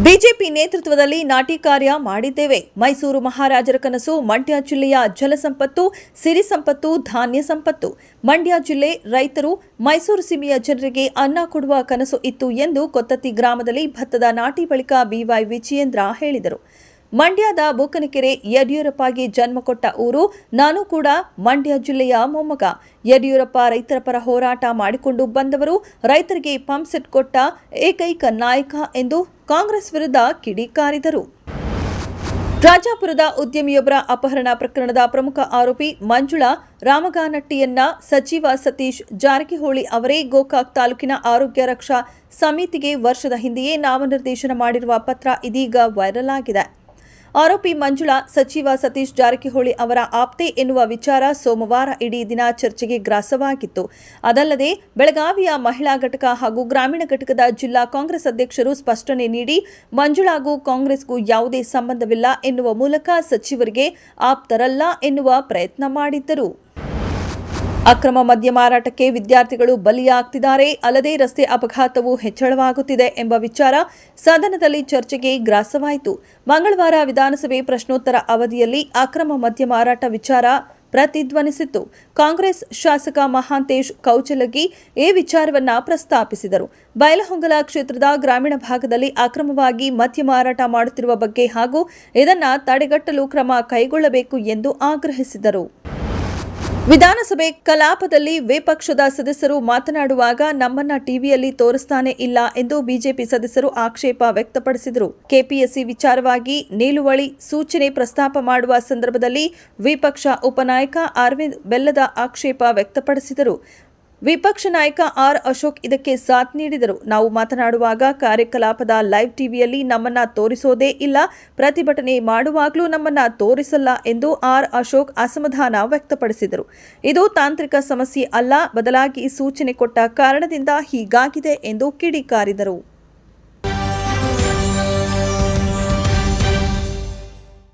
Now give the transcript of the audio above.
BJP ನೇತೃತ್ವದಲ್ಲಿ ನಾಟಿ ಕಾರ್ಯ ಮಾಡಿದ್ದೇವೆ. ಮೈಸೂರು ಮಹಾರಾಜರ ಕನಸು. ಮಂಡ್ಯ ಜಿಲ್ಲೆಯ ಜಲಸಂಪತ್ತು, ಸಿರಿ ಸಂಪತ್ತು, ಧಾನ್ಯ ಸಂಪತ್ತು. ಮಂಡ್ಯ ಜಿಲ್ಲೆ ರೈತರು, ಮೈಸೂರು ಸೀಮೆಯ ಜನರಿಗೆ ಅನ್ನ ಕೊಡುವ ಕನಸು ಇತ್ತು ಎಂದು ಕೊತ್ತತ್ತಿ ಗ್ರಾಮದಲ್ಲಿ ಭತ್ತದ ನಾಟಿ ಬಳಿಕ ಬಿವೈ ವಿಜಯೇಂದ್ರ ಹೇಳಿದರು. ಮಂಡ್ಯದ ಬೂಕನಕೆರೆ ಯಡಿಯೂರಪ್ಪಗೆ ಜನ್ಮ ಕೊಟ್ಟ ಊರು. ನಾನು ಕೂಡ ಮಂಡ್ಯ ಜಿಲ್ಲೆಯ ಮೊಮ್ಮಗ. ಯಡಿಯೂರಪ್ಪ ರೈತರ ಪರ ಹೋರಾಟ ಮಾಡಿಕೊಂಡು ಬಂದವರು. ರೈತರಿಗೆ ಪಂಪ್ಸೆಟ್ ಕೊಟ್ಟ ಏಕೈಕ ನಾಯಕ ಎಂದು ಕಾಂಗ್ರೆಸ್ ವಿರುದ್ಧ ಕಿಡಿಕಾರಿದರು. ರಾಜಾಪುರದ ಉದ್ಯಮಿಯೊಬ್ಬರ ಅಪಹರಣ ಪ್ರಕರಣದ ಪ್ರಮುಖ ಆರೋಪಿ ಮಂಜುಳಾ ರಾಮಗಾನಟ್ಟಿಯನ್ನ ಸಚಿವ ಸತೀಶ್ ಜಾರಕಿಹೊಳಿ ಅವರೇ ಗೋಕಾಕ್ ತಾಲೂಕಿನ ಆರೋಗ್ಯ ರಕ್ಷಾ ಸಮಿತಿಗೆ ವರ್ಷದ ಹಿಂದೆಯೇ ನಾಮನಿರ್ದೇಶನ ಮಾಡಿರುವ ಪತ್ರ ಇದೀಗ ವೈರಲ್ ಆಗಿದೆ. ಆರೋಪಿ ಮಂಜುಳಾ ಸಚಿವ ಸತೀಶ್ ಜಾರಕಿಹೊಳಿ ಅವರ ಆಪ್ತೆ ಎನ್ನುವ ವಿಚಾರ ಸೋಮವಾರ ಇಡೀ ದಿನ ಚರ್ಚೆಗೆ ಗ್ರಾಸವಾಗಿತ್ತು. ಅದಲ್ಲದೆ ಬೆಳಗಾವಿಯ ಮಹಿಳಾ ಘಟಕ ಹಾಗೂ ಗ್ರಾಮೀಣ ಘಟಕದ ಜಿಲ್ಲಾ ಕಾಂಗ್ರೆಸ್ ಅಧ್ಯಕ್ಷರು ಸ್ಪಷ್ಟನೆ ನೀಡಿ ಮಂಜುಳಾಗೂ ಕಾಂಗ್ರೆಸ್ಗೂ ಯಾವುದೇ ಸಂಬಂಧವಿಲ್ಲ ಎನ್ನುವ ಮೂಲಕ ಸಚಿವರಿಗೆ ಆಪ್ತರಲ್ಲ ಎನ್ನುವ ಪ್ರಯತ್ನ ಮಾಡಿದ್ದರು. ಅಕ್ರಮ ಮದ್ಯ ಮಾರಾಟಕ್ಕೆ ವಿದ್ಯಾರ್ಥಿಗಳು ಬಲಿಯಾಗ್ತಿದ್ದಾರೆ, ಅಲ್ಲದೆ ರಸ್ತೆ ಅಪಘಾತವೂ ಹೆಚ್ಚಳವಾಗುತ್ತಿದೆ ಎಂಬ ವಿಚಾರ ಸದನದಲ್ಲಿ ಚರ್ಚೆಗೆ ಗ್ರಾಸವಾಯಿತು. ಮಂಗಳವಾರ ವಿಧಾನಸಭೆ ಪ್ರಶ್ನೋತ್ತರ ಅವಧಿಯಲ್ಲಿ ಅಕ್ರಮ ಮದ್ಯ ಮಾರಾಟ ವಿಚಾರ ಪ್ರತಿಧ್ವನಿಸಿತ್ತು. ಕಾಂಗ್ರೆಸ್ ಶಾಸಕ ಮಹಾಂತೇಶ್ ಕೌಚಲಗಿ ಈ ವಿಚಾರವನ್ನ ಪ್ರಸ್ತಾಪಿಸಿದರು. ಬೈಲಹೊಂಗಲ ಕ್ಷೇತ್ರದ ಗ್ರಾಮೀಣ ಭಾಗದಲ್ಲಿ ಅಕ್ರಮವಾಗಿ ಮದ್ಯ ಮಾರಾಟ ಮಾಡುತ್ತಿರುವ ಬಗ್ಗೆ ಹಾಗೂ ಇದನ್ನು ತಡೆಗಟ್ಟಲು ಕ್ರಮ ಕೈಗೊಳ್ಳಬೇಕು ಎಂದು ಆಗ್ರಹಿಸಿದರು. ವಿಧಾನಸಭೆ ಕಲಾಪದಲ್ಲಿ ವಿಪಕ್ಷದ ಸದಸ್ಯರು ಮಾತನಾಡುವಾಗ ನಮ್ಮನ್ನ ಟಿವಿಯಲ್ಲಿ ತೋರಿಸ್ತಾನೆ ಇಲ್ಲ ಎಂದು ಬಿಜೆಪಿ ಸದಸ್ಯರು ಆಕ್ಷೇಪ ವ್ಯಕ್ತಪಡಿಸಿದರು. ಕೆಪಿಎಸ್ಸಿ ವಿಚಾರವಾಗಿ ನಿಲುವಳಿ ಸೂಚನೆ ಪ್ರಸ್ತಾಪ ಮಾಡುವ ಸಂದರ್ಭದಲ್ಲಿ ವಿಪಕ್ಷ ಉಪನಾಯಕ ಅರವಿಂದ್ ಬೆಲ್ಲದ ಆಕ್ಷೇಪ ವ್ಯಕ್ತಪಡಿಸಿದರು. ವಿಪಕ್ಷ ನಾಯಕ ಆರ್ ಅಶೋಕ್ ಇದಕ್ಕೆ ಸಾಥ್ ನೀಡಿದರು. ನಾವು ಮಾತನಾಡುವಾಗ ಕಾರ್ಯಕಲಾಪದ ಲೈವ್ ಟಿವಿಯಲ್ಲಿ ನಮ್ಮನ್ನ ತೋರಿಸೋದೇ ಇಲ್ಲ, ಪ್ರತಿಭಟನೆ ಮಾಡುವಾಗಲೂ ನಮ್ಮನ್ನ ತೋರಿಸಲ್ಲ ಎಂದು ಆರ್ ಅಶೋಕ್ ಅಸಮಾಧಾನ ವ್ಯಕ್ತಪಡಿಸಿದರು. ಇದು ತಾಂತ್ರಿಕ ಸಮಸ್ಯೆ ಅಲ್ಲ, ಬದಲಾಗಿ ಸೂಚನೆ ಕೊಟ್ಟ ಕಾರಣದಿಂದ ಹೀಗಾಗಿದೆ ಎಂದು ಕಿಡಿಕಾರಿದರು.